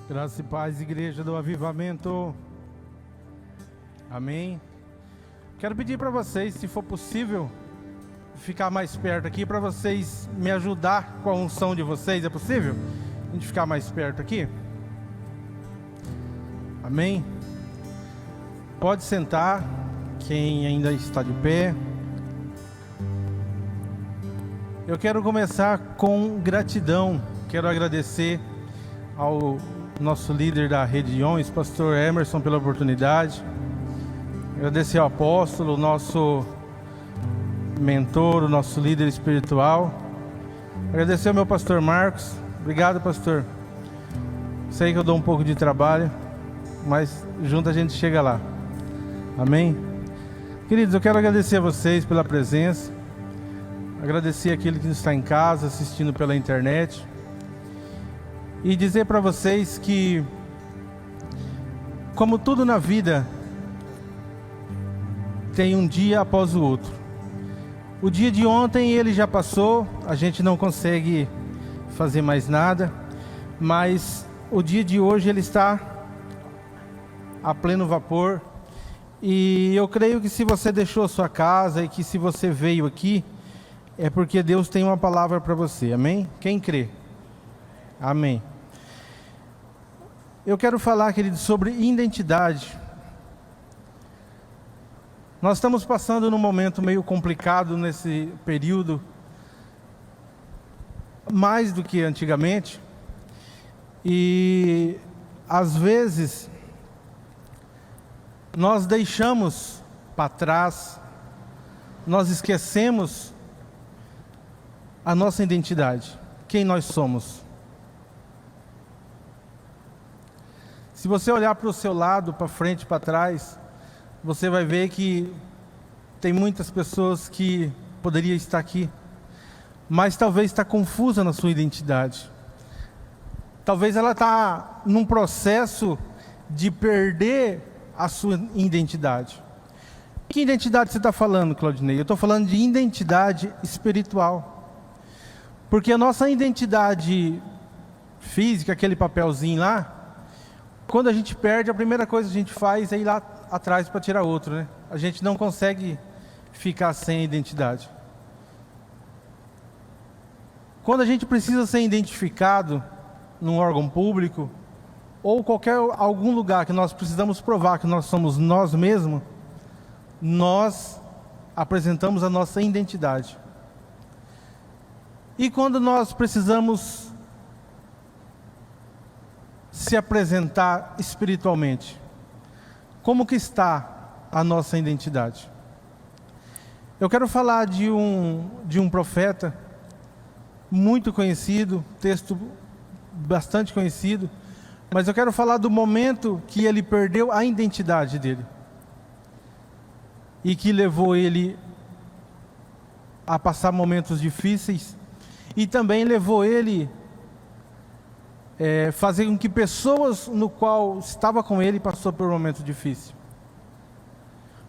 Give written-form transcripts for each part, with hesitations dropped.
Graça e paz, Igreja do Avivamento. Amém. Quero pedir para vocês, se for possível, ficar mais perto aqui, para vocês me ajudar com a unção de vocês. É possível? A gente ficar mais perto aqui? Amém. Pode sentar, quem ainda está de pé. Eu quero começar com gratidão. Quero agradecer ao nosso líder da Rede Ions, pastor Emerson, pela oportunidade. Agradecer ao apóstolo, nosso mentor, o nosso líder espiritual. Agradecer ao meu pastor Marcos. Obrigado, pastor. Sei que eu dou um pouco de trabalho, mas junto a gente chega lá. Amém? Queridos, eu quero agradecer a vocês pela presença. Agradecer aquele que está em casa, assistindo pela internet. E dizer para vocês que, como tudo na vida, tem um dia após o outro. O dia de ontem ele já passou, a gente não consegue fazer mais nada, mas o dia de hoje ele está a pleno vapor. E eu creio que se você deixou a sua casa e que se você veio aqui, é porque Deus tem uma palavra para você, amém? Quem crê? Amém. Eu quero falar, querido, sobre identidade. Nós estamos passando num momento meio complicado nesse período, mais do que antigamente, e às vezes nós deixamos para trás, nós esquecemos a nossa identidade, quem nós somos. Se você olhar para o seu lado, para frente, para trás, você vai ver que tem muitas pessoas que poderiam estar aqui, mas talvez está confusa na sua identidade. Talvez ela está num processo de perder a sua identidade. Que identidade você está falando, Claudinei? Eu estou falando de identidade espiritual. Porque a nossa identidade física, aquele papelzinho lá, quando a gente perde, a primeira coisa que a gente faz é ir lá atrás para tirar outro, né? A gente não consegue ficar sem identidade. Quando a gente precisa ser identificado num órgão público ou algum lugar que nós precisamos provar que nós somos nós mesmos, nós apresentamos a nossa identidade. E quando nós precisamos se apresentar espiritualmente, como que está a nossa identidade? Eu quero falar de um profeta muito conhecido, texto bastante conhecido, mas eu quero falar do momento que ele perdeu a identidade dele e que levou ele a passar momentos difíceis e também levou ele fazer com que pessoas no qual estava com ele passou por um momento difícil.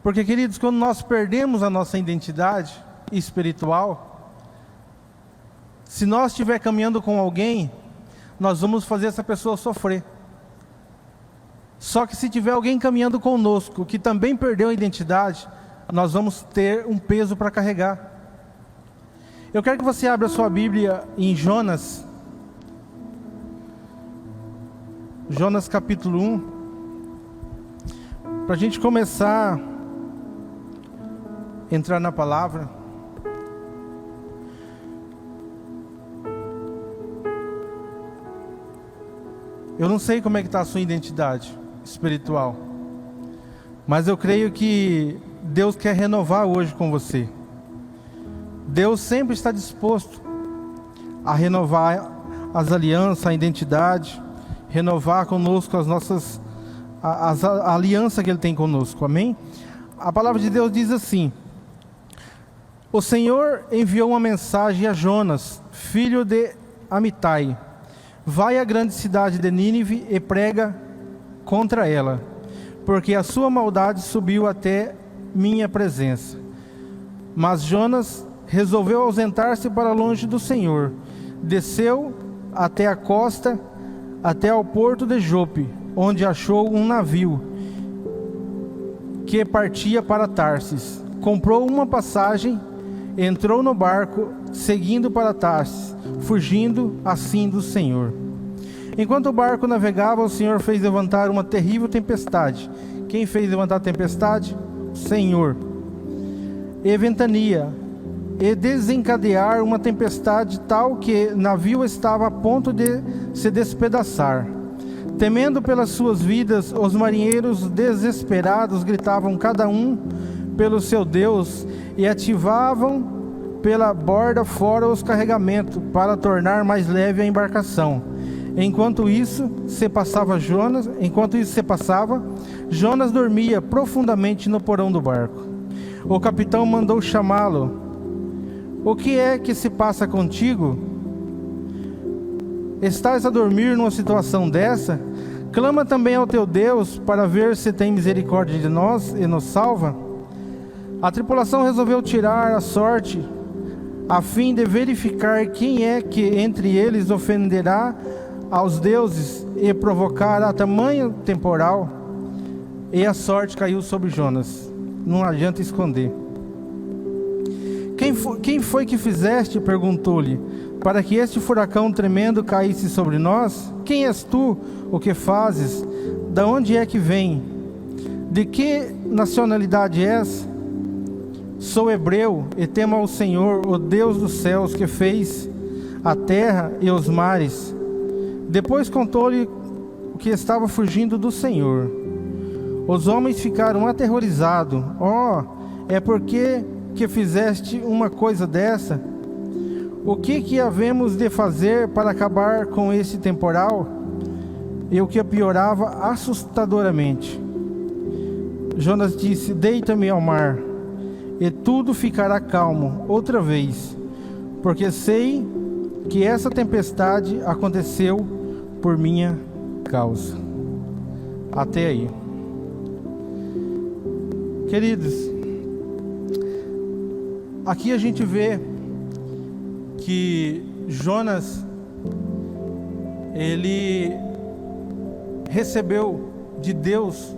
Porque, queridos, quando nós perdemos a nossa identidade espiritual, se nós estiver caminhando com alguém, nós vamos fazer essa pessoa sofrer. Só que se tiver alguém caminhando conosco que também perdeu a identidade, nós vamos ter um peso para carregar. Eu quero que você abra a sua Bíblia em Jonas capítulo 1, para a gente começar a entrar na palavra. Eu não sei como é que está a sua identidade espiritual, mas eu creio que Deus quer renovar hoje com você. Deus sempre está disposto a renovar as alianças, a identidade, renovar conosco a aliança que Ele tem conosco, amém? A palavra de Deus diz assim: o Senhor enviou uma mensagem a Jonas, filho de Amitai: vai à grande cidade de Nínive e prega contra ela, porque a sua maldade subiu até minha presença. Mas Jonas resolveu ausentar-se para longe do Senhor, desceu até a costa até ao porto de Jope, onde achou um navio que partia para Tarsis. Comprou uma passagem, entrou no barco, seguindo para Tarsis, fugindo assim do Senhor. Enquanto o barco navegava, o Senhor fez levantar uma terrível tempestade. Quem fez levantar a tempestade? O Senhor. E ventania, e desencadear uma tempestade tal que o navio estava a ponto de se despedaçar. Temendo pelas suas vidas, os marinheiros desesperados gritavam cada um pelo seu Deus e ativavam pela borda fora os carregamentos para tornar mais leve a embarcação. Enquanto isso se passava, Jonas dormia profundamente no porão do barco. O capitão mandou chamá-lo. O que é que se passa contigo? Estás a dormir numa situação dessa? Clama também ao teu Deus para ver se tem misericórdia de nós e nos salva. A tripulação resolveu tirar a sorte a fim de verificar quem é que entre eles ofenderá aos deuses e provocará tamanho temporal. E a sorte caiu sobre Jonas. Não adianta esconder. Quem foi que fizeste? Perguntou-lhe, para que este furacão tremendo caísse sobre nós? Quem és tu? O que fazes? Da onde é que vem? De que nacionalidade és? Sou hebreu e temo ao Senhor, o Deus dos céus, que fez a terra e os mares. Depois contou-lhe o que estava fugindo do Senhor. Os homens ficaram aterrorizados. É porque que fizeste uma coisa dessa? O que havemos de fazer para acabar com esse temporal? E o que piorava assustadoramente. Jonas disse: deita-me ao mar, e tudo ficará calmo outra vez, porque sei que essa tempestade aconteceu por minha causa. Até aí. Queridos, aqui a gente vê que Jonas, ele recebeu de Deus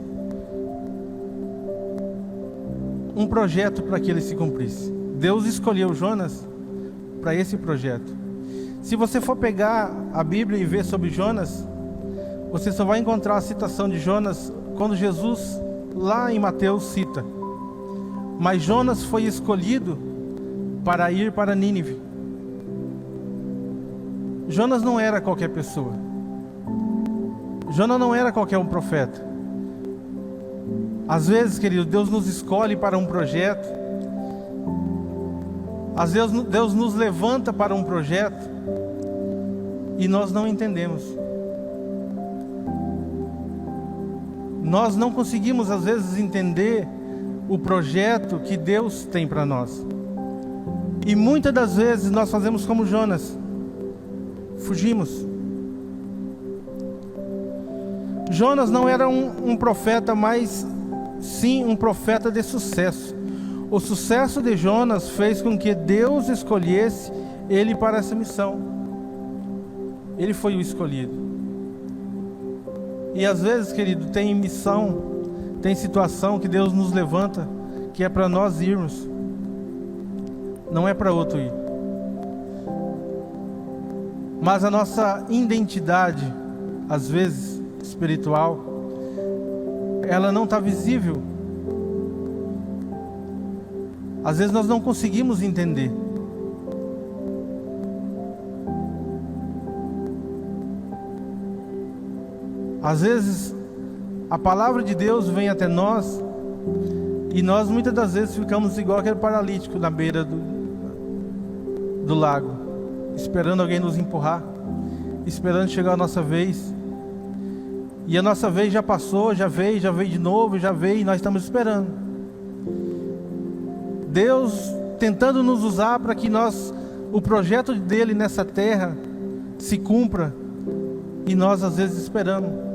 um projeto para que ele se cumprisse. Deus escolheu Jonas para esse projeto. Se você for pegar a Bíblia e ver sobre Jonas, você só vai encontrar a citação de Jonas quando Jesus, lá em Mateus, cita. Mas Jonas foi escolhido para ir para Nínive. Jonas não era qualquer pessoa. Jonas não era qualquer um profeta. Às vezes, querido, Deus nos escolhe para um projeto. Às vezes Deus nos levanta para um projeto e nós não entendemos. Nós não conseguimos às vezes entender o projeto que Deus tem para nós. E muitas das vezes nós fazemos como Jonas. Fugimos. Jonas não era um profeta, mas sim um profeta de sucesso. O sucesso de Jonas fez com que Deus escolhesse ele para essa missão. Ele foi o escolhido. E às vezes, querido, tem missão, tem situação que Deus nos levanta, que é para nós irmos, não é para outro ir. Mas a nossa identidade, às vezes, espiritual, ela não está visível. Às vezes nós não conseguimos entender. Às vezes a palavra de Deus vem até nós e nós muitas das vezes ficamos igual aquele paralítico na beira do lago, esperando alguém nos empurrar, esperando chegar a nossa vez. E a nossa vez já passou, já veio de novo, já veio, e nós estamos esperando. Deus tentando nos usar para que o projeto dele nessa terra se cumpra, e nós às vezes esperando.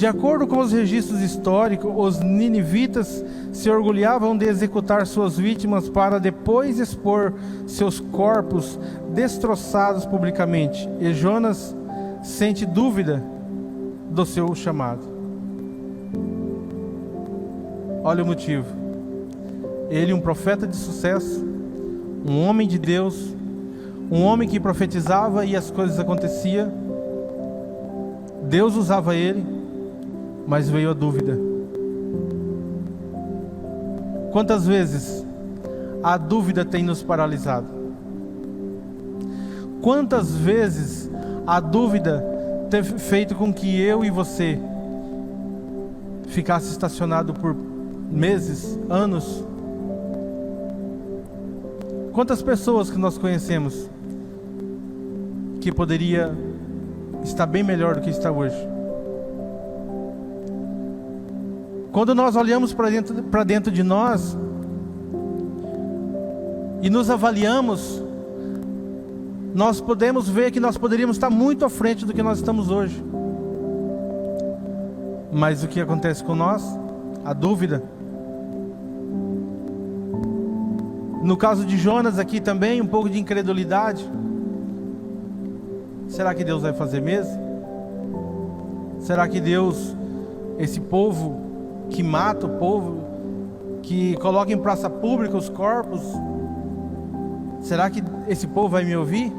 De acordo com os registros históricos, os ninivitas se orgulhavam de executar suas vítimas para depois expor seus corpos destroçados publicamente. E Jonas sente dúvida do seu chamado. Olha o motivo. Ele, um profeta de sucesso, um homem de Deus, um homem que profetizava e as coisas aconteciam. Deus usava ele, mas veio a dúvida. Quantas vezes a dúvida tem nos paralisado? Quantas vezes a dúvida tem feito com que eu e você ficasse estacionado por meses, anos? Quantas pessoas que nós conhecemos que poderia estar bem melhor do que está hoje? Quando nós olhamos para dentro de nós e nos avaliamos, nós podemos ver que nós poderíamos estar muito à frente do que nós estamos hoje. Mas o que acontece com nós? A dúvida. No caso de Jonas aqui também, um pouco de incredulidade. Será que Deus vai fazer mesmo? Será que Deus, esse povo que mata o povo, que coloca em praça pública os corpos, será que esse povo vai me ouvir?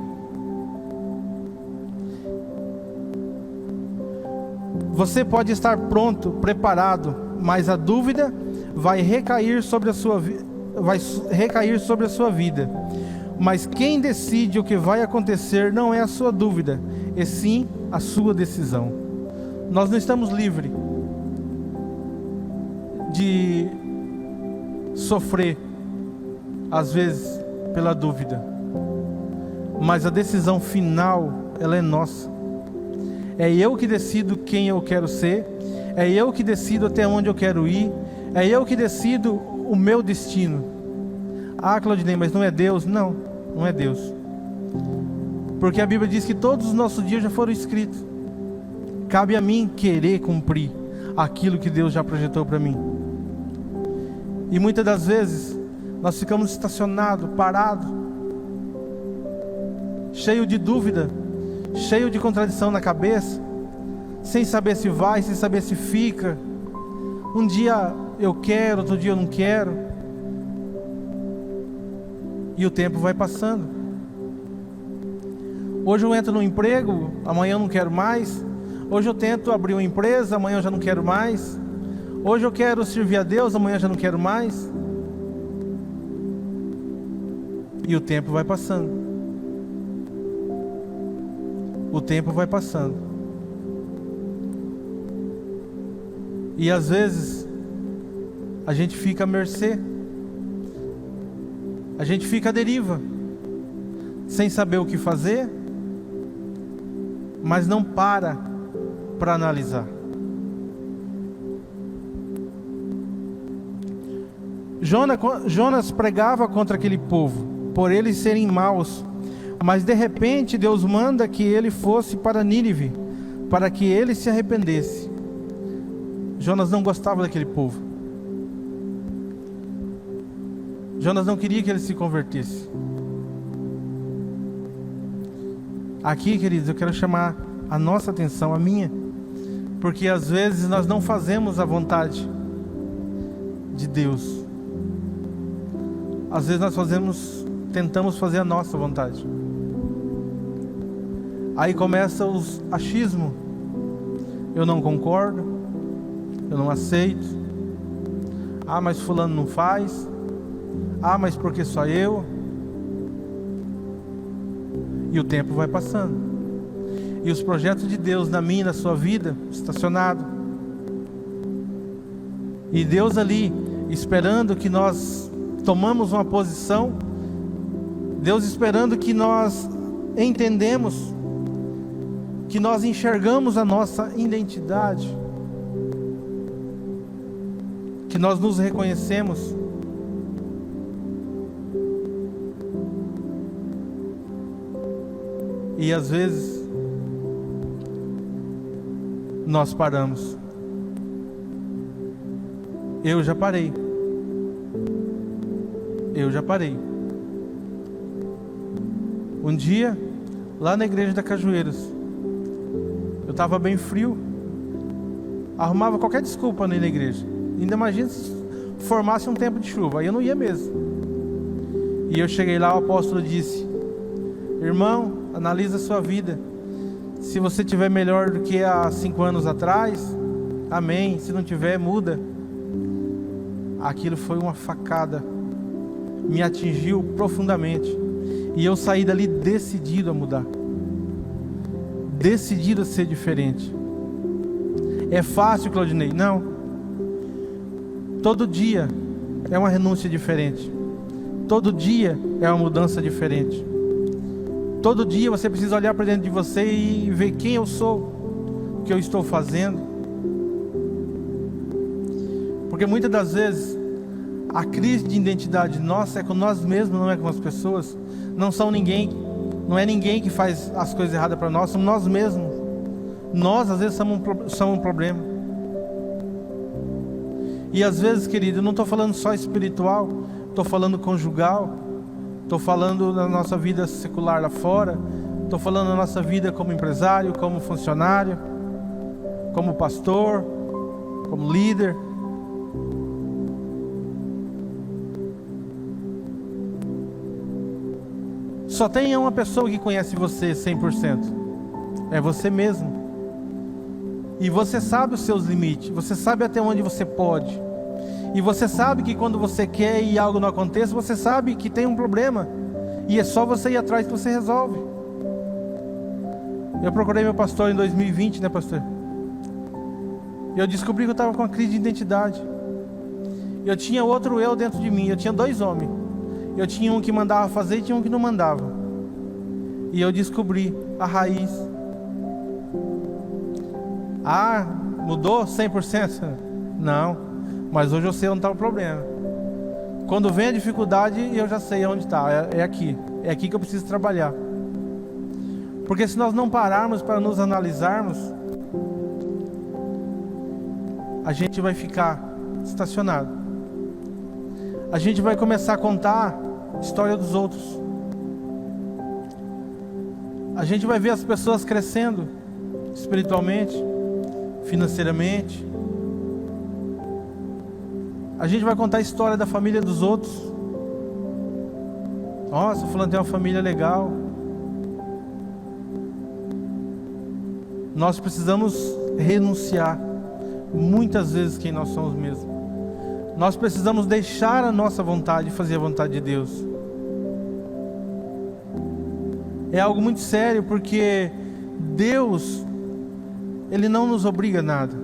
Você pode estar pronto, preparado, mas a dúvida vai recair sobre a sua vida. Mas quem decide o que vai acontecer não é a sua dúvida, e sim a sua decisão. Nós não estamos livres de sofrer, às vezes, pela dúvida, mas a decisão final, ela é nossa. É eu que decido quem eu quero ser, é eu que decido até onde eu quero ir, é eu que decido o meu destino. Ah, Claudinei, mas não é Deus? Não, não é Deus, porque a Bíblia diz que todos os nossos dias já foram escritos. Cabe a mim querer cumprir aquilo que Deus já projetou para mim. E muitas das vezes nós ficamos estacionados, parados, cheio de dúvida, cheio de contradição na cabeça, sem saber se vai, sem saber se fica. Um dia eu quero, outro dia eu não quero. E o tempo vai passando. Hoje eu entro no emprego, amanhã eu não quero mais. Hoje eu tento abrir uma empresa, amanhã eu já não quero mais. Hoje eu quero servir a Deus, amanhã eu já não quero mais. E o tempo vai passando. O tempo vai passando. E às vezes a gente fica à mercê. A gente fica à deriva, sem saber o que fazer, mas não para analisar. Jonas pregava contra aquele povo, por eles serem maus, mas de repente Deus manda que ele fosse para Nínive, para que ele se arrependesse. Jonas não gostava daquele povo. Jonas não queria que ele se convertesse. Aqui, queridos, eu quero chamar a nossa atenção, a minha, porque às vezes nós não fazemos a vontade de Deus. Às vezes nós tentamos fazer a nossa vontade. Aí começa os achismos. Eu não concordo, eu não aceito. Ah, mas fulano não faz. Ah, mas porque só eu? E o tempo vai passando. E os projetos de Deus na minha e na sua vida, estacionado. E Deus ali, esperando que nós tomamos uma posição. Deus esperando que nós entendemos, que nós enxergamos a nossa identidade, que nós nos reconhecemos. E às vezes nós paramos. Eu já parei. Eu já parei. Um dia, lá na igreja da Cajueiros, eu estava bem frio, arrumava qualquer desculpa para ir na igreja. Ainda imagina se formasse um tempo de chuva, aí eu não ia mesmo. E eu cheguei lá, o apóstolo disse: irmão, analisa a sua vida. Se você tiver melhor do que há 5 anos atrás, amém. Se não tiver, muda. Aquilo foi uma facada, me atingiu profundamente. E eu saí dali decidido a mudar, decidido a ser diferente. É fácil, Claudinei? Não. Todo dia é uma renúncia diferente. Todo dia é uma mudança diferente. Todo dia você precisa olhar para dentro de você e ver quem eu sou, o que eu estou fazendo. Porque muitas das vezes a crise de identidade nossa é com nós mesmos, não é com as pessoas. Não são ninguém, não é ninguém que faz as coisas erradas para nós, somos nós mesmos. Nós às vezes somos um problema. E às vezes, querido, eu não estou falando só espiritual, estou falando conjugal, estou falando da nossa vida secular lá fora, estou falando da nossa vida como empresário, como funcionário, como pastor, como líder. Só tem uma pessoa que conhece você 100%. É você mesmo. E você sabe os seus limites. Você sabe até onde você pode. E você sabe que quando você quer e algo não aconteça, você sabe que tem um problema. E é só você ir atrás que você resolve. Eu procurei meu pastor em 2020, né, pastor? E eu descobri que eu estava com uma crise de identidade. Eu tinha outro eu dentro de mim. Eu tinha 2 homens. Eu tinha um que mandava fazer e tinha um que não mandava. E eu descobri a raiz. Ah, mudou 100%? Não, mas hoje eu sei onde está o problema. Quando vem a dificuldade, eu já sei onde está. É aqui que eu preciso trabalhar. Porque se nós não pararmos para nos analisarmos, a gente vai ficar estacionado. A gente vai começar a contar a história dos outros. A gente vai ver as pessoas crescendo espiritualmente, financeiramente. A gente vai contar a história da família dos outros. Nossa, fulano tem uma família legal. Nós precisamos renunciar muitas vezes quem nós somos mesmo. Nós precisamos deixar a nossa vontade e fazer a vontade de Deus. É algo muito sério, porque Deus, Ele não nos obriga a nada,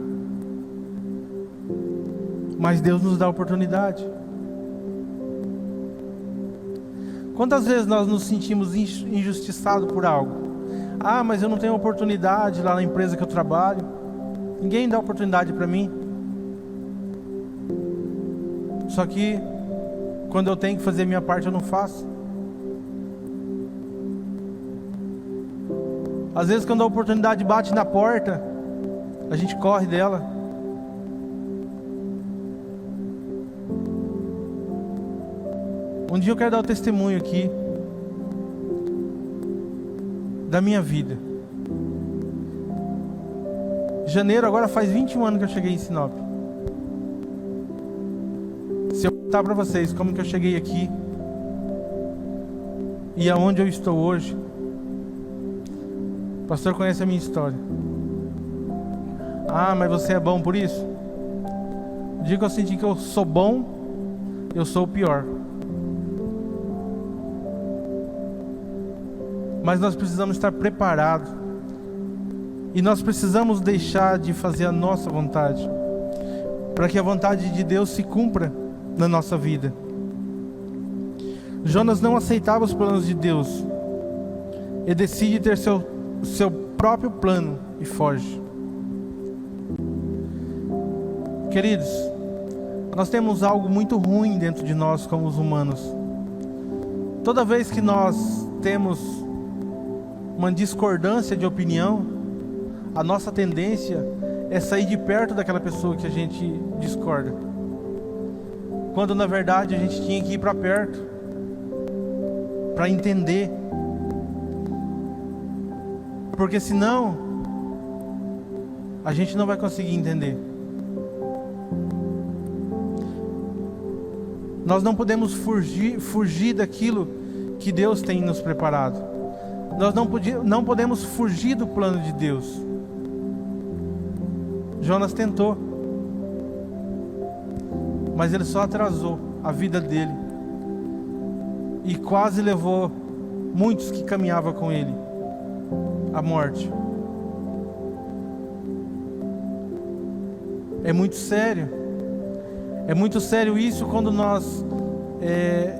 mas Deus nos dá a oportunidade. Quantas vezes nós nos sentimos injustiçados por algo? Ah, mas eu não tenho oportunidade lá na empresa que eu trabalho. Ninguém dá oportunidade para mim. Só que quando eu tenho que fazer a minha parte, eu não faço. Às vezes quando a oportunidade bate na porta, a gente corre dela. Um dia eu quero dar o testemunho aqui da minha vida. Janeiro agora faz 21 anos que eu cheguei em Sinop. Se eu contar para vocês como que eu cheguei aqui e aonde eu estou hoje, o pastor conhece a minha história. Ah, mas você é bom por isso? O dia que eu senti que eu sou bom, eu sou o pior. Mas nós precisamos estar preparados. E nós precisamos deixar de fazer a nossa vontade, para que a vontade de Deus se cumpra na nossa vida. Jonas não aceitava os planos de Deus. Ele decide ter seu próprio plano e foge. Queridos, nós temos algo muito ruim dentro de nós como os humanos. Toda vez que nós temos uma discordância de opinião, a nossa tendência é sair de perto daquela pessoa que a gente discorda. quando na verdade a gente tinha que ir para perto, para entender, porque senão a gente não vai conseguir entender. Nós não podemos fugir daquilo que Deus tem nos preparado. Nós não podemos fugir do plano de Deus. Jonas tentou, mas ele só atrasou a vida dele e quase levou muitos que caminhavam com ele à morte. É muito sério. É muito sério isso quando nós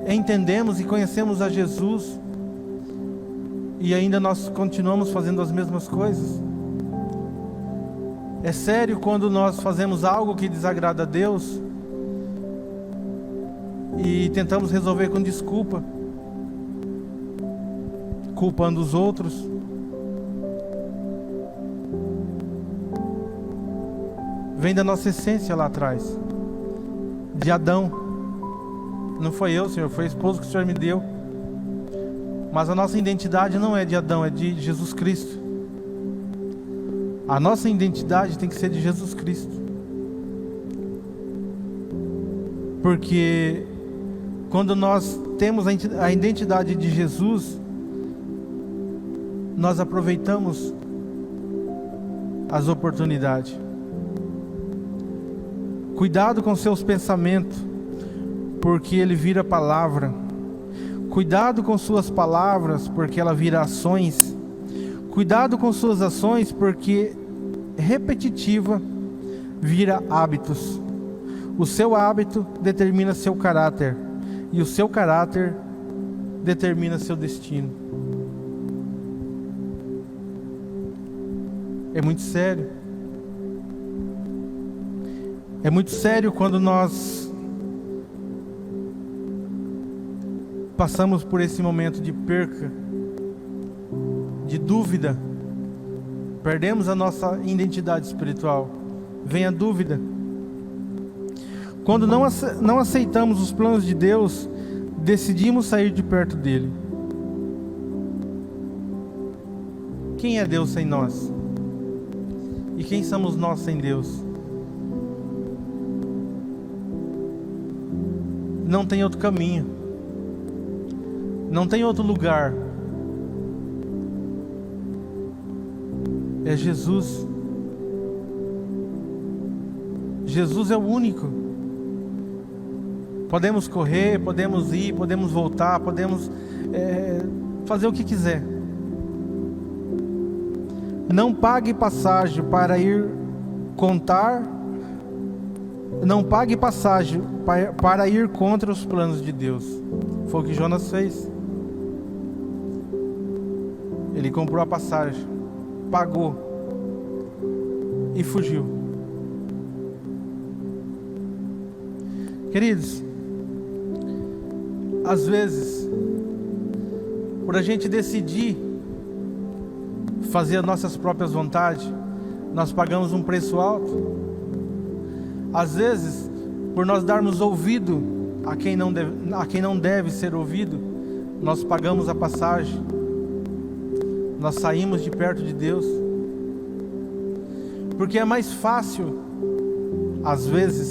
entendemos e conhecemos a Jesus e ainda nós continuamos fazendo as mesmas coisas. É sério quando nós fazemos algo que desagrada a Deus e tentamos resolver com desculpa, culpando os outros. Vem da nossa essência lá atrás, de Adão. Não foi eu, Senhor, foi a esposa que o Senhor me deu. Mas a nossa identidade não é de Adão, é de Jesus Cristo. A nossa identidade tem que ser de Jesus Cristo. Porque quando nós temos a identidade de Jesus, nós aproveitamos as oportunidades. Cuidado com seus pensamentos, porque ele vira palavra. Cuidado com suas palavras, porque ela vira ações. Cuidado com suas ações, porque repetitiva vira hábitos. O seu hábito determina seu caráter, e o seu caráter determina seu destino. É muito sério. É muito sério quando nós passamos por esse momento de perca, de dúvida, perdemos a nossa identidade espiritual, vem a dúvida. Quando não aceitamos os planos de Deus, decidimos sair de perto dele. Quem é Deus sem nós? E quem somos nós sem Deus? Não tem outro caminho, não tem outro lugar. É Jesus. Jesus é o único. Podemos correr, podemos ir, podemos voltar, podemos fazer o que quiser. Não pague passagem para ir contar. Não pague passagem para ir contra os planos de Deus. Foi o que Jonas fez. Ele comprou a passagem, pagou e fugiu. Queridos, às vezes, por a gente decidir fazer as nossas próprias vontades, nós pagamos um preço alto. Às vezes, por nós darmos ouvido a quem não deve ser ouvido, nós pagamos a passagem. Nós saímos de perto de Deus. Porque é mais fácil, às vezes,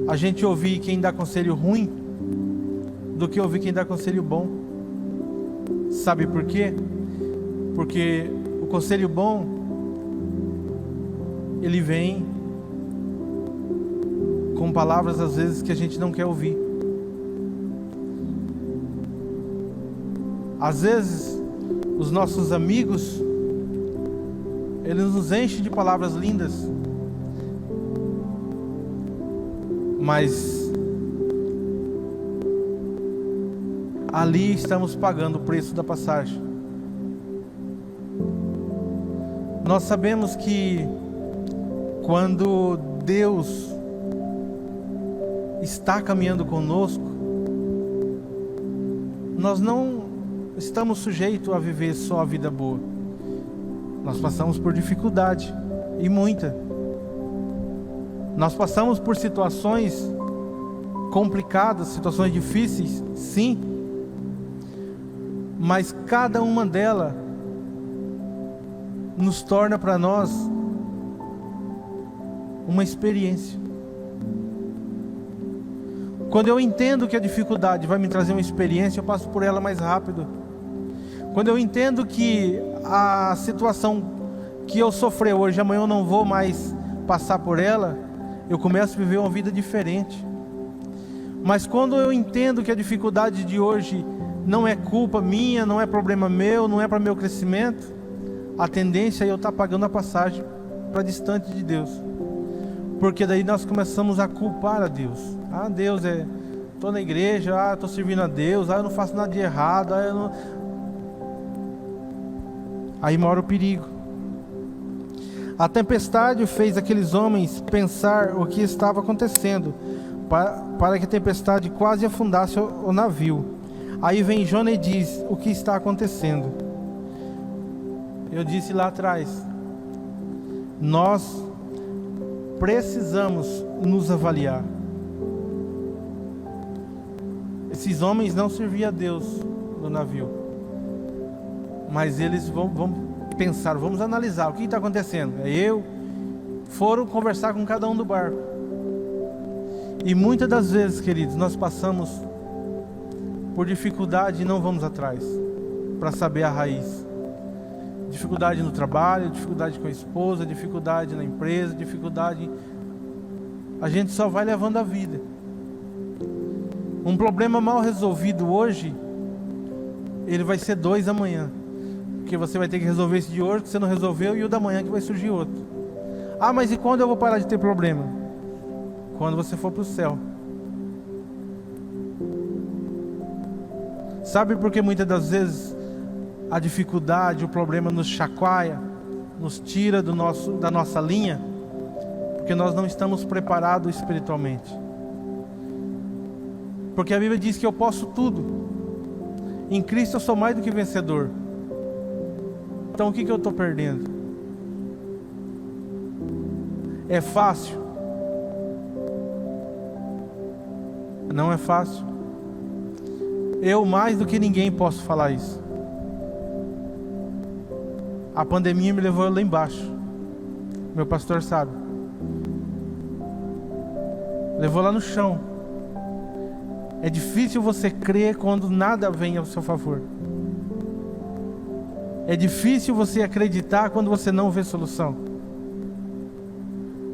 a gente ouvir quem dá conselho ruim do que ouvir quem dá conselho bom. Sabe por quê? Porque o conselho bom, ele vem com palavras às vezes que a gente não quer ouvir. Às vezes os nossos amigos, eles nos enchem de palavras lindas, mas ali estamos pagando o preço da passagem. Nós sabemos que quando Deus está caminhando conosco, nós não estamos sujeitos a viver só a vida boa. Nós passamos por dificuldade, e muita. Nós passamos por situações complicadas, situações difíceis, sim, mas cada uma delas nos torna para nós uma experiência. Quando eu entendo que a dificuldade vai me trazer uma experiência, eu passo por ela mais rápido. Quando eu entendo que a situação que eu sofri hoje, amanhã eu não vou mais passar por ela, eu começo a viver uma vida diferente. Mas quando eu entendo que a dificuldade de hoje não é culpa minha, não é problema meu, não é para meu crescimento, a tendência é eu estar pagando a passagem para distante de Deus. Porque daí nós começamos a culpar a Deus. Ah, Deus, estou na igreja, estou servindo a Deus, eu não faço nada de errado, eu não... Aí mora o perigo. A tempestade fez aqueles homens pensar o que estava acontecendo, para que a tempestade quase afundasse o navio. Aí vem Jonas e diz: o que está acontecendo? Eu disse lá atrás, nós precisamos nos avaliar. Esses homens não serviam a Deus no navio, mas eles vão pensar, vamos analisar o que está acontecendo. Foram conversar com cada um do barco. E muitas das vezes, queridos, nós passamos por dificuldade e não vamos atrás para saber a raiz. Dificuldade no trabalho, dificuldade com a esposa, dificuldade na empresa, dificuldade... A gente só vai levando a vida. Um problema mal resolvido hoje, ele vai ser 2 amanhã. Porque você vai ter que resolver esse de hoje que você não resolveu, e o da manhã que vai surgir outro. Ah, mas e quando eu vou parar de ter problema? Quando você for para o céu. Sabe por que muitas das vezes a dificuldade, o problema nos chacoalha, nos tira da nossa linha? Porque nós não estamos preparados espiritualmente. Porque a Bíblia diz que eu posso tudo. Em Cristo eu sou mais do que vencedor. Então o que eu estou perdendo? É fácil? Não é fácil. Eu mais do que ninguém posso falar isso. A pandemia me levou lá embaixo. Meu pastor sabe. Levou lá no chão. É difícil você crer quando nada vem ao seu favor. É difícil você acreditar quando você não vê solução.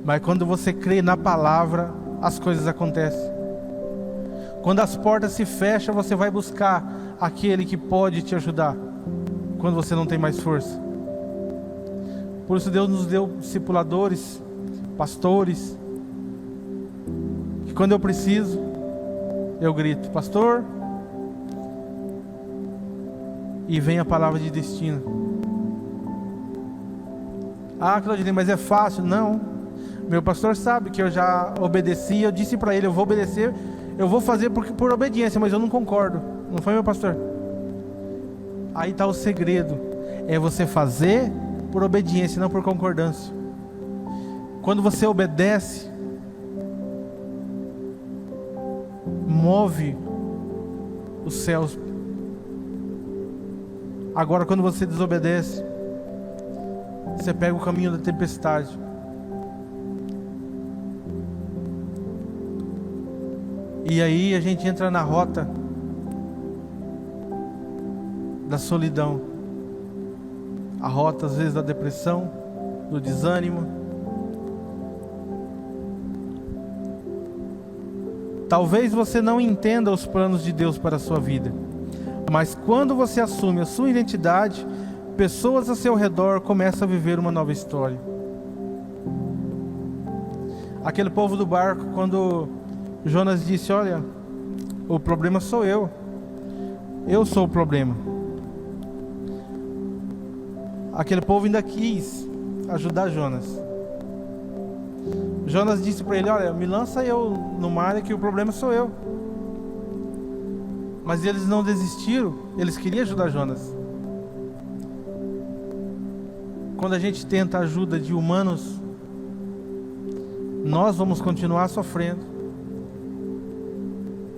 Mas quando você crê na palavra, as coisas acontecem. Quando as portas se fecham, você vai buscar aquele que pode te ajudar. Quando você não tem mais força. Por isso Deus nos deu discipuladores, pastores, que quando eu preciso, eu grito: pastor, e vem a palavra de destino. Ah, Claudinei, mas é fácil? Não. Meu pastor sabe que eu já obedeci. Eu disse para ele: eu vou obedecer, eu vou fazer por obediência, mas eu não concordo. Não foi, meu pastor? Aí está o segredo. É você fazer por obediência, não por concordância. Quando você obedece, move os céus. Agora, quando você desobedece, você pega o caminho da tempestade. E aí a gente entra na rota da solidão, a rota às vezes da depressão, do desânimo. Talvez você não entenda os planos de Deus para a sua vida, mas quando você assume a sua identidade, pessoas ao seu redor começam a viver uma nova história. Aquele povo do barco, quando Jonas disse: olha, o problema sou eu sou o problema. Aquele povo ainda quis ajudar Jonas. Jonas disse para ele: olha, me lança eu no mar, que o problema sou eu. Mas eles não desistiram, eles queriam ajudar Jonas. Quando a gente tenta a ajuda de humanos, nós vamos continuar sofrendo.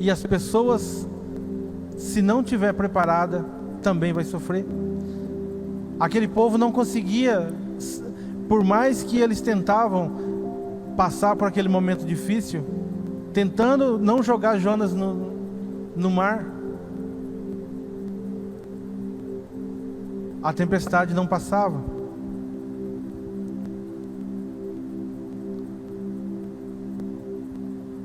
E as pessoas, se não tiver preparada, também vai sofrer. Aquele povo não conseguia, por mais que eles tentavam passar por aquele momento difícil, tentando não jogar Jonas no mar, a tempestade não passava.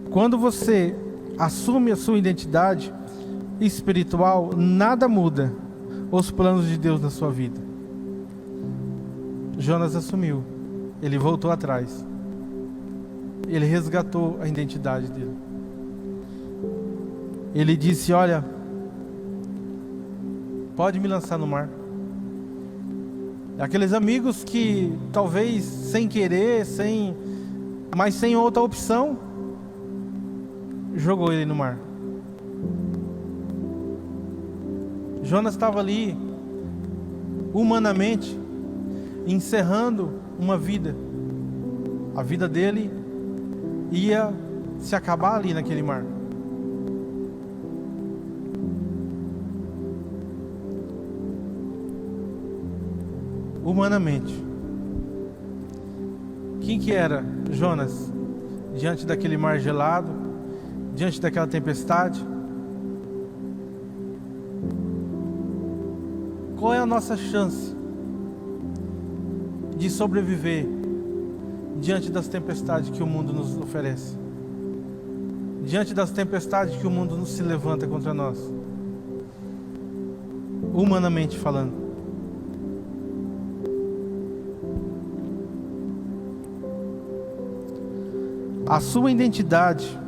Quando você assume a sua identidade espiritual, nada muda os planos de Deus na sua vida. Jonas assumiu, ele voltou atrás, ele resgatou a identidade dele. Ele disse: olha, pode me lançar no mar. Aqueles amigos que talvez sem querer, mas sem outra opção, jogou ele no mar. Jonas estava ali, humanamente, encerrando uma vida. A vida dele ia se acabar ali naquele mar. Humanamente. Quem que era Jonas diante daquele mar gelado, diante daquela tempestade? Qual é a nossa chance de sobreviver diante das tempestades que o mundo nos oferece? Diante das tempestades que o mundo nos se levanta contra nós? Humanamente falando. A sua identidade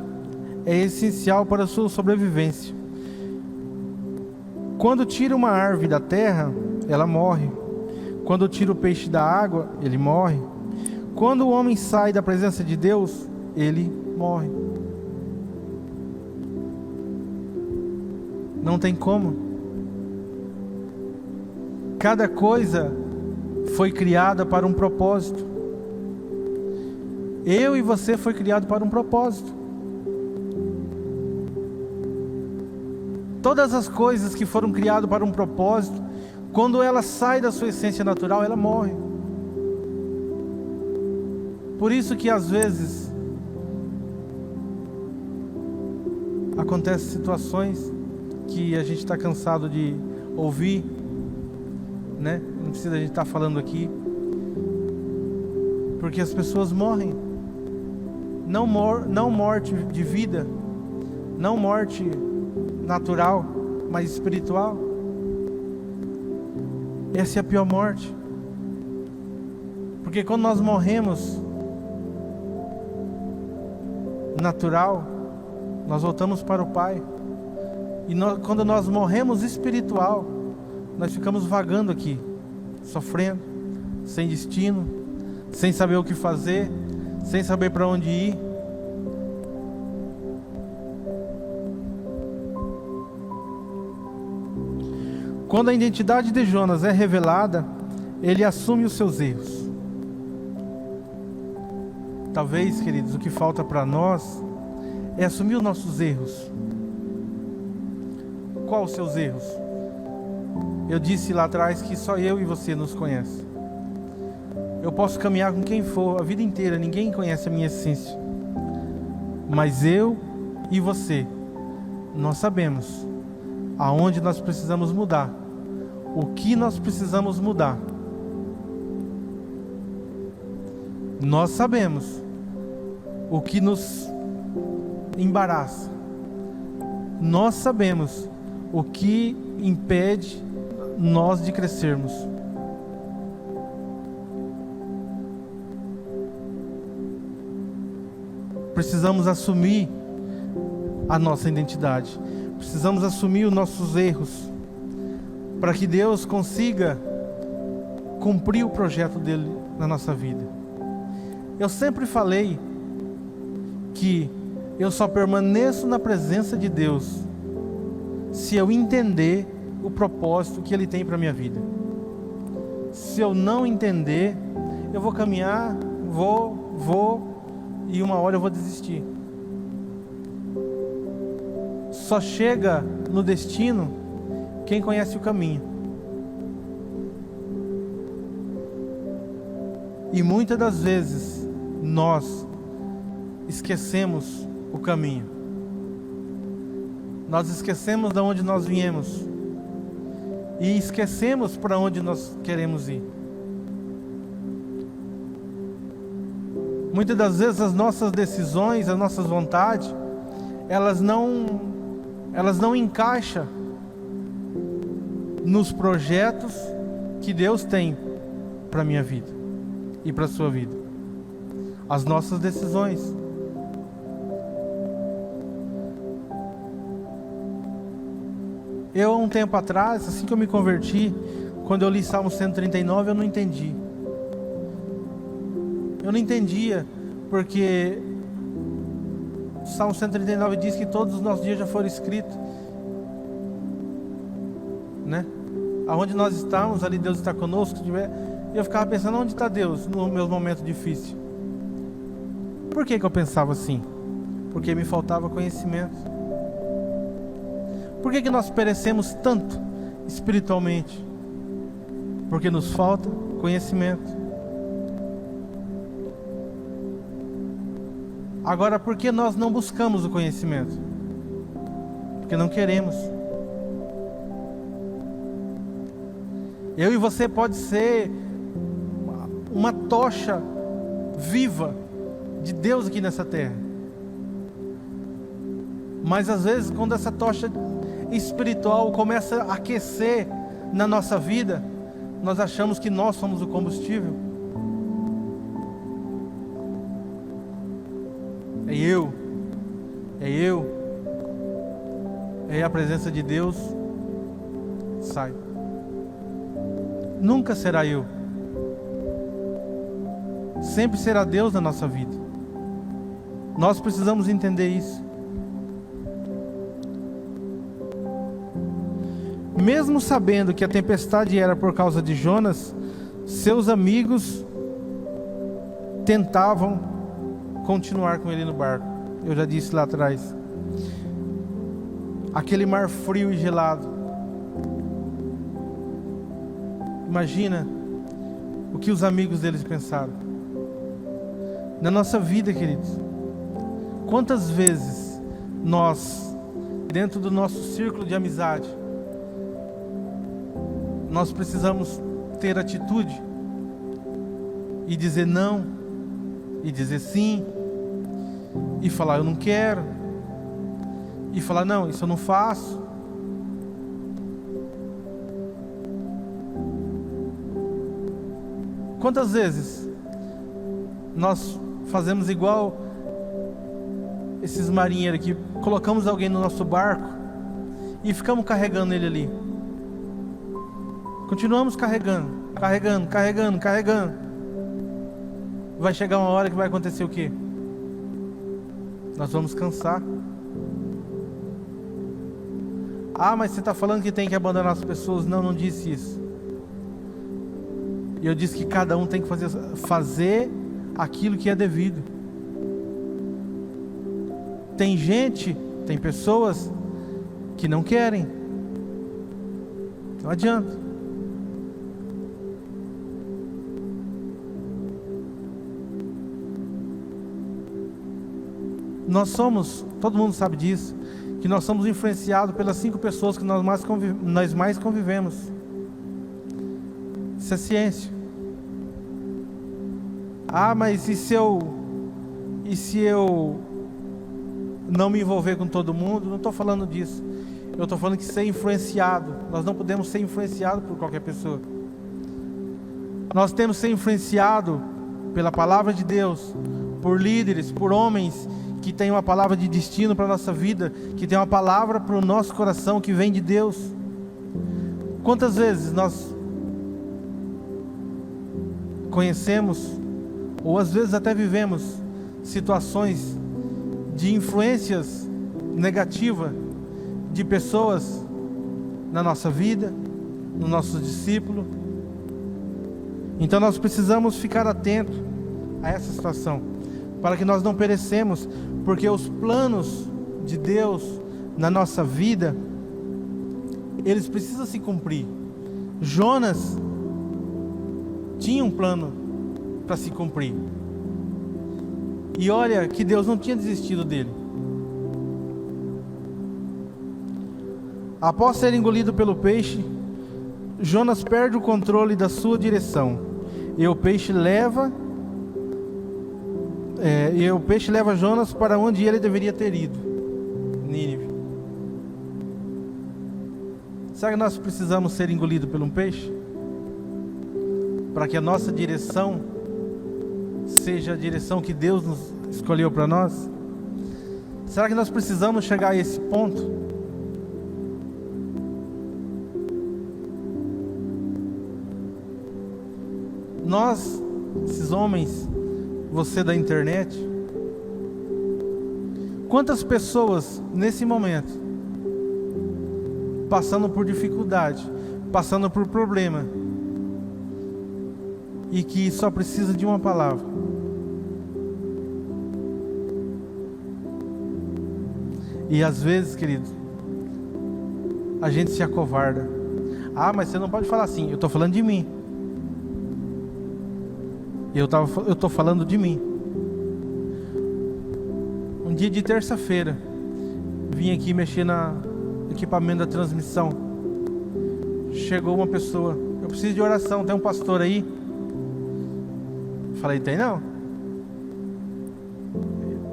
é essencial para a sua sobrevivência. Quando tira uma árvore da terra, ela morre. Quando tira o peixe da água, ele morre. Quando o homem sai da presença de Deus, ele morre. Não tem como. Cada coisa foi criada para um propósito. Eu e você foi criado para um propósito. Todas as coisas que foram criadas para um propósito, quando ela sai da sua essência natural, ela morre. Por isso que às vezes acontecem situações que a gente está cansado de ouvir, né? Não precisa a gente estar falando aqui, porque as pessoas morrem. Não morte de vida, não morte natural, mas espiritual. Essa é a pior morte. Porque quando nós morremos natural, nós voltamos para o Pai. E quando nós morremos espiritual, nós ficamos vagando aqui, sofrendo, sem destino, sem saber o que fazer, sem saber para onde ir. Quando a identidade de Jonas é revelada, ele assume os seus erros. Talvez, queridos, o que falta para nós é assumir os nossos erros. Qual os seus erros? Eu disse lá atrás que só eu e você nos conhece. Eu posso caminhar com quem for a vida inteira, ninguém conhece a minha essência. Mas eu e você, nós sabemos aonde nós precisamos mudar, o que nós precisamos mudar. Nós sabemos o que nos embaraça. Nós sabemos o que impede nós de crescermos. Precisamos assumir a nossa identidade. Precisamos assumir os nossos erros, para que Deus consiga cumprir o projeto dele na nossa vida. Eu sempre falei que eu só permaneço na presença de Deus se eu entender o propósito que Ele tem para a minha vida. Se eu não entender, eu vou caminhar, vou, e uma hora eu vou desistir. só chega no destino quem conhece o caminho. E muitas das vezes nós esquecemos o caminho. Nós esquecemos de onde nós viemos e esquecemos para onde nós queremos ir. Muitas das vezes as nossas decisões, as nossas vontades, elas não encaixam nos projetos que Deus tem para a minha vida e para a sua vida. As nossas decisões. Eu, há um tempo atrás, assim que eu me converti, quando eu li Salmo 139, eu não entendi. Eu não entendia, porque o Salmo 139 diz que todos os nossos dias já foram escritos, né? Aonde nós estamos, ali Deus está conosco. E eu ficava pensando, onde está Deus no meu momento difícil? Por que eu pensava assim? Porque me faltava conhecimento. Por que nós perecemos tanto espiritualmente? Porque nos falta conhecimento. Agora, por que nós não buscamos o conhecimento? Porque não queremos. Eu e você pode ser uma tocha viva de Deus aqui nessa terra. Mas às vezes, quando essa tocha espiritual começa a aquecer na nossa vida, nós achamos que nós somos o combustível. É a presença de Deus. Sai. Nunca será eu. Sempre será Deus na nossa vida. Nós precisamos entender isso. Mesmo sabendo que a tempestade era por causa de Jonas, seus amigos tentavam continuar com ele no barco. Eu já disse lá atrás. Aquele mar frio e gelado. Imagina o que os amigos deles pensaram. Na nossa vida, queridos, quantas vezes nós, dentro do nosso círculo de amizade, nós precisamos ter atitude e dizer não, e dizer sim, e falar eu não quero, e falar não, isso eu não faço. Quantas vezes nós fazemos igual esses marinheiros que colocamos alguém no nosso barco e ficamos carregando ele ali? Continuamos carregando. Vai chegar uma hora que vai acontecer o quê? Nós vamos cansar. Ah, mas você está falando que tem que abandonar as pessoas. Não disse isso. Eu disse que cada um tem que fazer aquilo que é devido. Tem gente, tem pessoas que não querem. Não adianta. Nós somos, todo mundo sabe disso, que nós somos influenciados pelas 5 pessoas que nós mais convivemos. Isso é ciência. Ah, mas e se eu não me envolver com todo mundo? Não estou falando disso. Eu estou falando que ser influenciado. Nós não podemos ser influenciados por qualquer pessoa. Nós temos que ser influenciados pela palavra de Deus, por líderes, por homens que tem uma palavra de destino para a nossa vida, que tem uma palavra para o nosso coração que vem de Deus. Quantas vezes nós conhecemos, ou às vezes até vivemos, situações de influências negativas de pessoas na nossa vida, no nosso discípulo. Então nós precisamos ficar atentos a essa situação, para que nós não perecemos, porque os planos de Deus na nossa vida, eles precisam se cumprir. Jonas tinha um plano para se cumprir. E olha que Deus não tinha desistido dele. Após ser engolido pelo peixe, Jonas perde o controle da sua direção. E o peixe leva Jonas para onde ele deveria ter ido, Nínive. Será que nós precisamos ser engolidos por um peixe? Para que a nossa direção seja a direção que Deus nos escolheu para nós? Será que nós precisamos chegar a esse ponto? Nós, esses homens, você da internet, quantas pessoas nesse momento, passando por dificuldade, passando por problema, e que só precisa de uma palavra? E às vezes, querido, a gente se acovarda. Ah, mas você não pode falar assim. Eu estou falando de mim. Eu estou falando de mim. Um dia de terça-feira, vim aqui mexer no equipamento da transmissão. Chegou uma pessoa: eu preciso de oração, tem um pastor aí? Falei: tem não.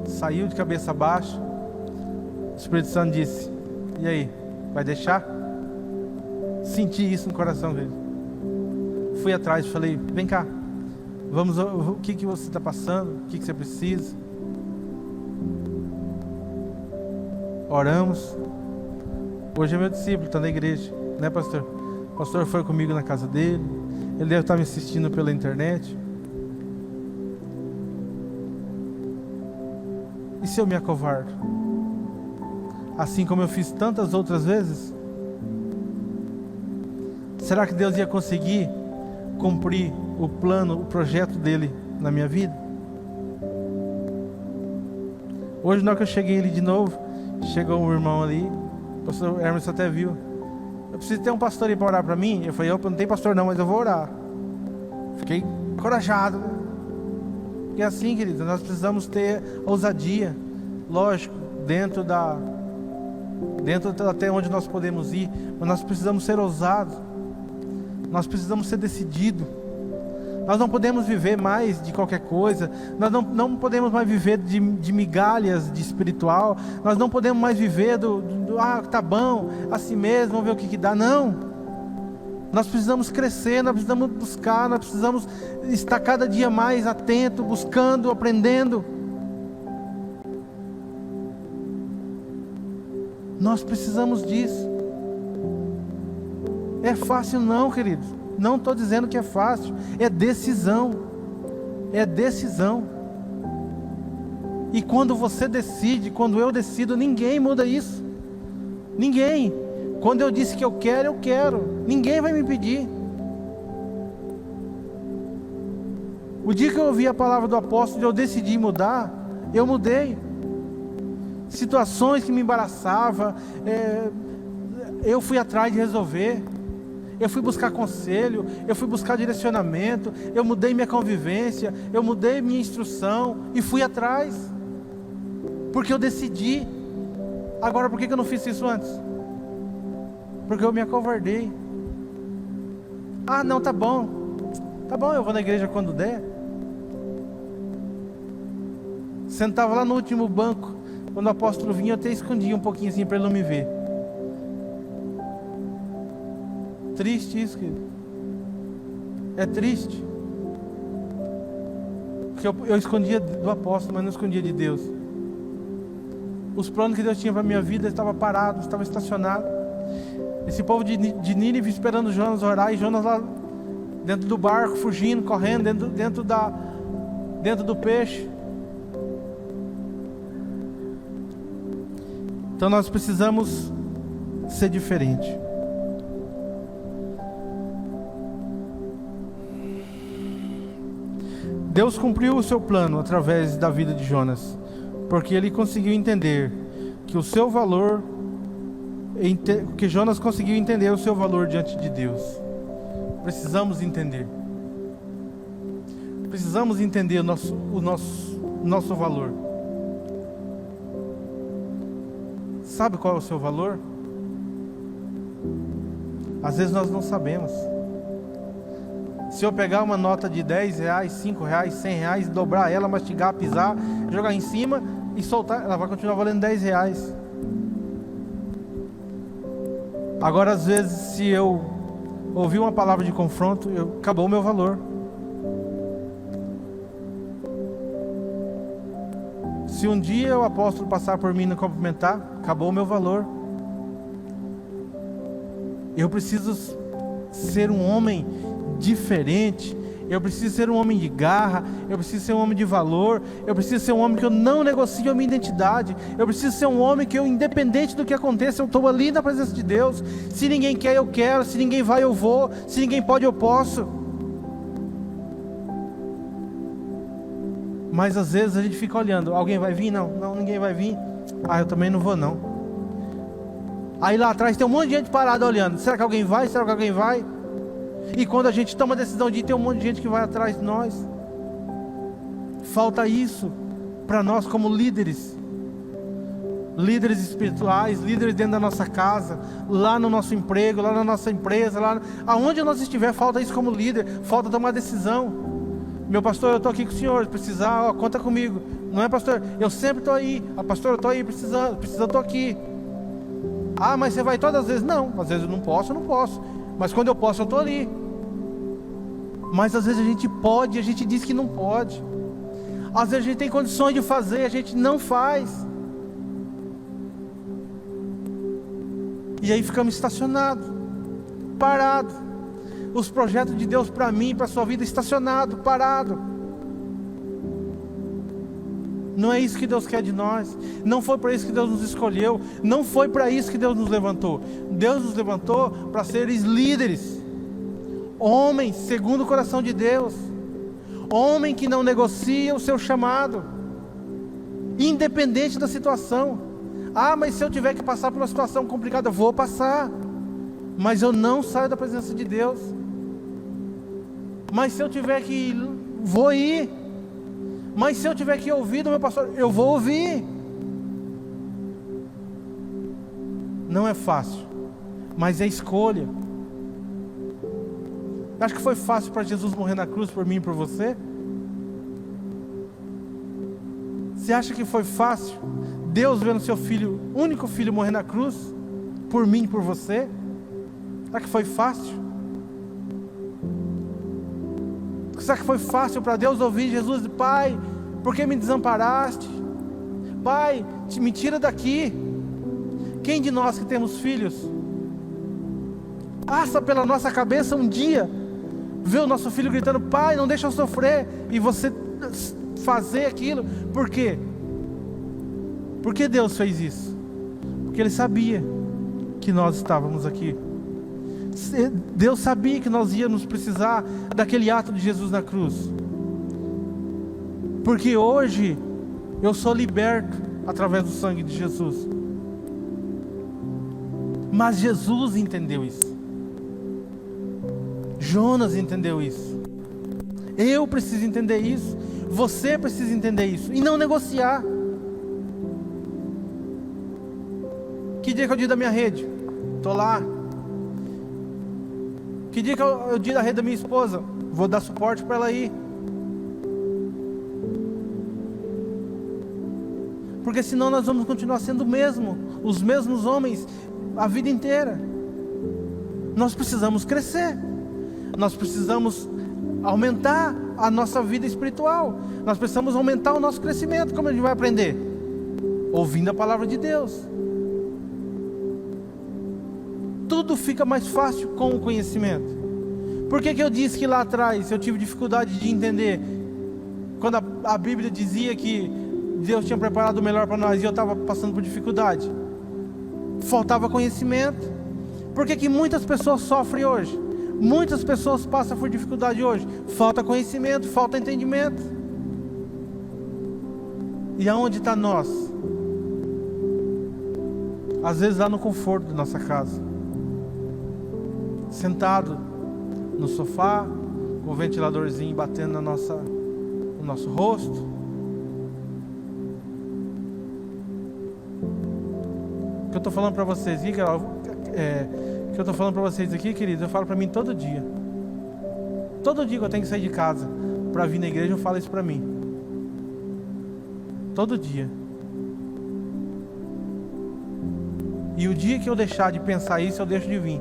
Saiu de cabeça baixa. O Espírito Santo disse: e aí, vai deixar? Senti isso no coração dele. Fui atrás e falei: vem cá, vamos, o que você está passando? O que você precisa? Oramos. Hoje é meu discípulo, está na igreja, né, pastor? O pastor foi comigo na casa dele. Ele deve estar me assistindo pela internet. E se eu me acovardo? Assim como eu fiz tantas outras vezes? Será que Deus ia conseguir cumprir o plano, o projeto dele na minha vida? Hoje, na hora que eu cheguei ali de novo, chegou um irmão ali, o pastor Hermes até viu: eu preciso ter um pastor aí para orar para mim. Eu falei: opa, não tem pastor não, mas eu vou orar. Fiquei encorajado, né? E assim, querido, nós precisamos ter ousadia, lógico, dentro até onde nós podemos ir, mas nós precisamos ser ousados, nós precisamos ser decididos. Nós não podemos viver mais de qualquer coisa, nós não podemos mais viver de migalhas de espiritual, nós não podemos mais viver tá bom, assim mesmo, vamos ver o que dá. Não, nós precisamos crescer, nós precisamos buscar, nós precisamos estar cada dia mais atento, buscando, aprendendo. Nós precisamos disso. É fácil não, queridos. Não estou dizendo que é fácil. É decisão. É decisão. E quando você decide, quando eu decido, ninguém muda isso. Ninguém. Quando eu disse que eu quero, eu quero. Ninguém vai me impedir. O dia que eu ouvi a palavra do apóstolo e eu decidi mudar, eu mudei. Situações que me embaraçavam, eu fui atrás de resolver. Eu fui buscar conselho, eu fui buscar direcionamento, eu mudei minha convivência, eu mudei minha instrução e fui atrás, porque eu decidi. Agora, por que eu não fiz isso antes? Porque eu me acovardei. Ah, não, tá bom, eu vou na igreja quando der. Sentava lá no último banco, quando o apóstolo vinha, eu até escondia um pouquinho assim para ele não me ver. Triste isso, querido. É triste. Porque eu escondia do apóstolo, mas não escondia de Deus. Os planos que Deus tinha para a minha vida estavam parados, estavam estacionados. Esse povo de Nínive esperando Jonas orar, e Jonas lá dentro do barco, fugindo, correndo, dentro do peixe. Então nós precisamos ser diferente. Deus cumpriu o seu plano através da vida de Jonas, porque ele conseguiu entender que o seu valor Porque Jonas conseguiu entender o seu valor diante de Deus. Precisamos entender. Precisamos entender o nosso valor. Sabe qual é o seu valor? Às vezes nós não sabemos. Se eu pegar uma nota de 10 reais, 5 reais, 100 reais, dobrar ela, mastigar, pisar, jogar em cima e soltar, ela vai continuar valendo 10 reais. Agora, às vezes, se eu ouvir uma palavra de confronto, acabou o meu valor. Se um dia o apóstolo passar por mim e não cumprimentar, acabou o meu valor. Eu preciso ser um homem diferente. Eu preciso ser um homem de garra. Eu preciso ser um homem de valor. Eu preciso ser um homem que eu não negocio a minha identidade. Eu preciso ser um homem que eu, independente do que aconteça, eu estou ali na presença de Deus. Se ninguém quer, eu quero. Se ninguém vai, eu vou. Se ninguém pode, eu posso. Mas às vezes a gente fica olhando. Alguém vai vir? Não, ninguém vai vir. Eu também não vou não. Aí lá atrás tem um monte de gente parada olhando. Será que alguém vai? Será que alguém vai? E quando a gente toma a decisão de ir, tem um monte de gente que vai atrás de nós. Falta isso para nós como líderes. Líderes espirituais, líderes dentro da nossa casa, lá no nosso emprego, lá na nossa empresa, lá aonde nós estiver, falta isso como líder. Falta tomar decisão. Meu pastor, eu estou aqui com o senhor, se precisar, conta comigo. Não é, pastor? Eu sempre estou aí. Pastor, eu estou aí, precisando eu estou aqui. Mas você vai todas as vezes? Não, às vezes eu não posso. Mas quando eu posso, eu estou ali. Mas às vezes a gente pode, a gente diz que não pode. Às vezes a gente tem condições de fazer, a gente não faz. E aí ficamos estacionados, parados. Os projetos de Deus para mim, para a sua vida, estacionado, parado. Não é isso que Deus quer de nós. Não foi para isso que Deus nos escolheu. Não foi para isso que Deus nos levantou. Deus nos levantou para seres líderes. Homens segundo o coração de Deus. Homem que não negocia o seu chamado, independente da situação. Mas se eu tiver que passar por uma situação complicada, eu vou passar. Mas eu não saio da presença de Deus. Mas se eu tiver que ir, vou ir. Mas se eu tiver que ouvir do meu pastor, eu vou ouvir. Não é fácil, mas é escolha. Acho que foi fácil para Jesus morrer na cruz por mim e por você? Você acha que foi fácil Deus vendo seu filho, único filho, morrer na cruz por mim e por você? Será que foi fácil? Será que foi fácil para Deus ouvir Jesus? Pai, por que me desamparaste? Pai, me tira daqui. Quem de nós que temos filhos passa pela nossa cabeça um dia ver o nosso filho gritando: pai, não deixa eu sofrer, e você fazer aquilo? Por quê? Por que Deus fez isso? Porque Ele sabia que nós estávamos aqui. Deus sabia que nós íamos precisar daquele ato de Jesus na cruz. Porque hoje eu sou liberto através do sangue de Jesus. Mas Jesus entendeu isso. Jonas entendeu isso. Eu preciso entender isso. Você precisa entender isso. E não negociar. Que dia que é o dia da minha rede? Estou lá. Que dia que é o dia da rede da minha esposa? Vou dar suporte para ela ir. Porque senão nós vamos continuar sendo os mesmos homens a vida inteira. Nós precisamos crescer. Nós precisamos aumentar a nossa vida espiritual. Nós precisamos aumentar o nosso crescimento. Como a gente vai aprender? Ouvindo a palavra de Deus. Tudo fica mais fácil com o conhecimento. Por que eu disse que lá atrás eu tive dificuldade de entender? Quando a Bíblia dizia que Deus tinha preparado o melhor para nós e eu estava passando por dificuldade. Faltava conhecimento. Por que muitas pessoas sofrem hoje? Muitas pessoas passam por dificuldade hoje. Falta conhecimento, falta entendimento. E aonde está nós? Às vezes lá no conforto da nossa casa, sentado no sofá, com o ventiladorzinho batendo no nosso rosto. O que eu estou falando para vocês aqui, que eu estou falando para vocês aqui, queridos, eu falo para mim todo dia. Todo dia que eu tenho que sair de casa para vir na igreja, eu falo isso para mim. Todo dia. E o dia que eu deixar de pensar isso, eu deixo de vir.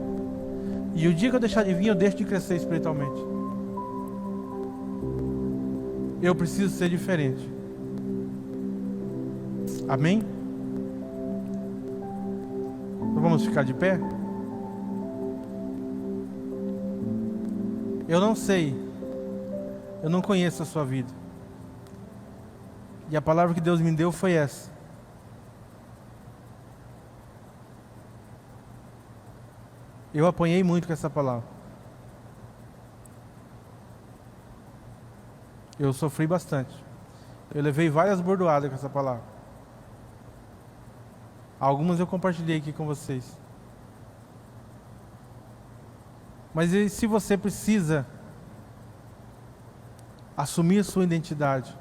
E o dia que eu deixar de vir, eu deixo de crescer espiritualmente. Eu preciso ser diferente. Amém? Então vamos ficar de pé? Eu não sei. Eu não conheço a sua vida. E a palavra que Deus me deu foi essa. Eu apanhei muito com essa palavra. Eu sofri bastante. Eu levei várias bordoadas com essa palavra. Algumas eu compartilhei aqui com vocês. Mas e se você precisa assumir a sua identidade,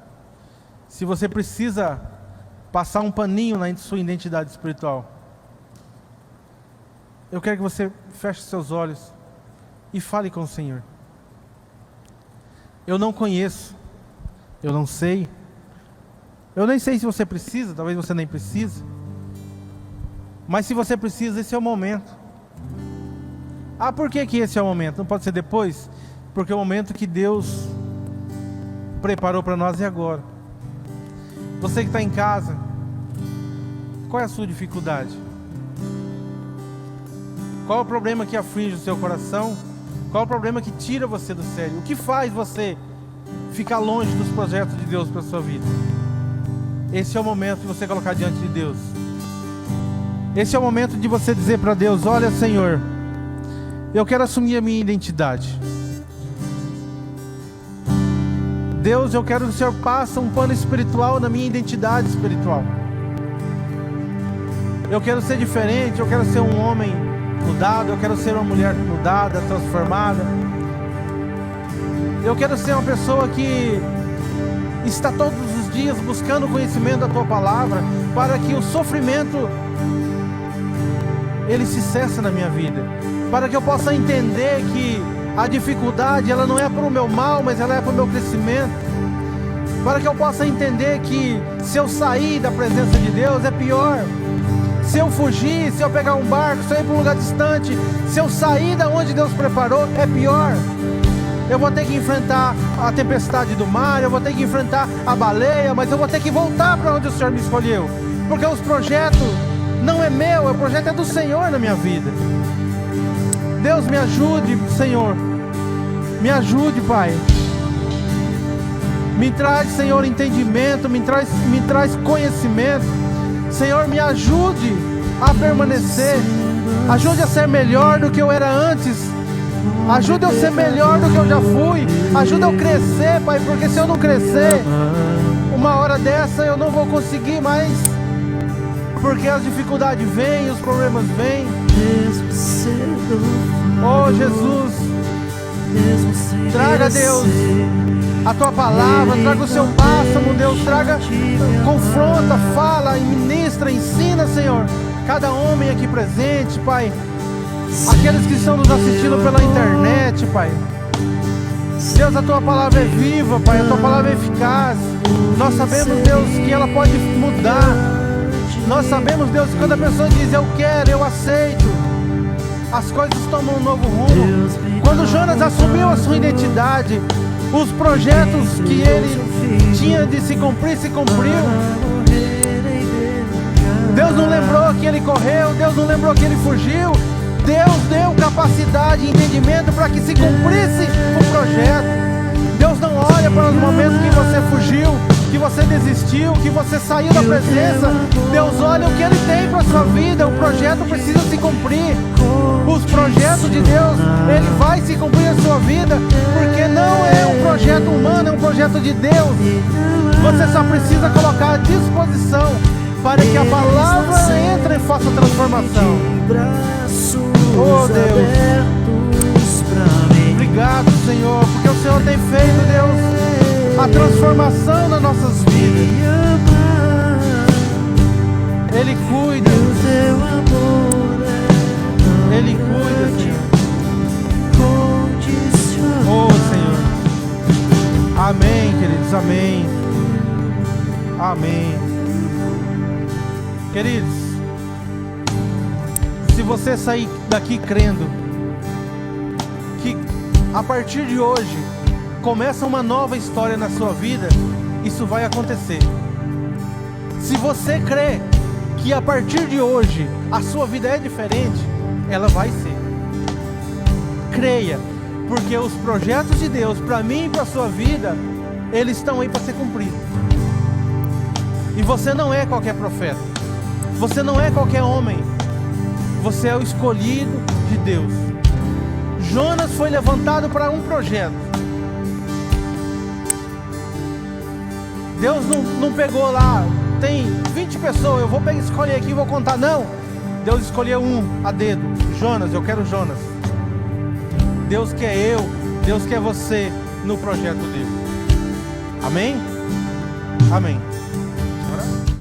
se você precisa passar um paninho na sua identidade espiritual, eu quero que você feche seus olhos e fale com o Senhor. Eu não conheço, eu não sei, eu nem sei se você precisa, talvez você nem precise, mas se você precisa, esse é o momento. Ah, por que esse é o momento? Não pode ser depois? Porque o momento que Deus preparou para nós é agora. Você que está em casa, qual é a sua dificuldade? Qual é o problema que aflige o seu coração? Qual é o problema que tira você do sério? O que faz você ficar longe dos projetos de Deus para a sua vida? Esse é o momento de você colocar diante de Deus. Esse é o momento de você dizer para Deus: olha, Senhor, eu quero assumir a minha identidade. Deus, eu quero que o Senhor passe um pano espiritual na minha identidade espiritual. Eu quero ser diferente, eu quero ser um homem mudado, eu quero ser uma mulher mudada, transformada. Eu quero ser uma pessoa que está todos os dias buscando o conhecimento da Tua Palavra, para que o sofrimento ele se cesse na minha vida, para que eu possa entender que a dificuldade ela não é para o meu mal, mas ela é para o meu crescimento, para que eu possa entender que se eu sair da presença de Deus é pior. Se eu fugir, se eu pegar um barco, se eu ir para um lugar distante, se eu sair da onde Deus preparou, é pior. Eu vou ter que enfrentar a tempestade do mar, eu vou ter que enfrentar a baleia, mas eu vou ter que voltar para onde o Senhor me escolheu, porque os projetos não é meu, o projeto é do Senhor na minha vida. Deus, me ajude, Senhor, me ajude, Pai. Me traz, Senhor, entendimento, me traz conhecimento. Senhor, me ajude a permanecer, ajude a ser melhor do que eu era antes, ajude eu a ser melhor do que eu já fui, ajude eu a crescer, Pai, porque se eu não crescer, uma hora dessa eu não vou conseguir mais, porque as dificuldades vêm, os problemas vêm. Oh Jesus, traga, Deus, a Tua palavra, traga o Seu bálsamo, Deus, traga, confronta, fala, ministra, ensina, Senhor, cada homem aqui presente, Pai, aqueles que estão nos assistindo pela internet, Pai. Deus, a Tua palavra é viva, Pai, a Tua palavra é eficaz. Nós sabemos, Deus, que ela pode mudar. Nós sabemos, Deus, que quando a pessoa diz eu quero, eu aceito, as coisas tomam um novo rumo. Quando Jonas assumiu a sua identidade, os projetos que ele tinha de se cumprir, se cumpriu. Deus não lembrou que ele correu, Deus não lembrou que ele fugiu. Deus deu capacidade e entendimento para que se cumprisse o projeto. Deus não olha para os momentos que você fugiu, que você desistiu, que você saiu da presença. Deus olha o que Ele tem para a sua vida. O projeto precisa se cumprir. Os projetos de Deus, Ele vai se cumprir na sua vida, porque não é um projeto humano, é um projeto de Deus. Você só precisa colocar à disposição para que a palavra entre e faça transformação. Oh Deus, obrigado, Senhor, porque o Senhor tem feito, Deus, a transformação nas nossas vidas. Ele cuida, Ele cuida, Senhor. Oh Senhor, amém, queridos, amém, amém. Queridos, se você sair daqui crendo que a partir de hoje começa uma nova história na sua vida, isso vai acontecer. Se você crê que a partir de hoje a sua vida é diferente, ela vai ser. Creia, porque os projetos de Deus para mim e para a sua vida, eles estão aí para ser cumpridos. E você não é qualquer profeta, você não é qualquer homem, você é o escolhido de Deus. Jonas foi levantado para um projeto. Deus não pegou lá, tem 20 pessoas, eu vou escolher aqui e vou contar. Não, Deus escolheu um a dedo. Jonas, eu quero Jonas. Deus quer eu, Deus quer você no projeto dele. Amém? Amém. Vamos orar?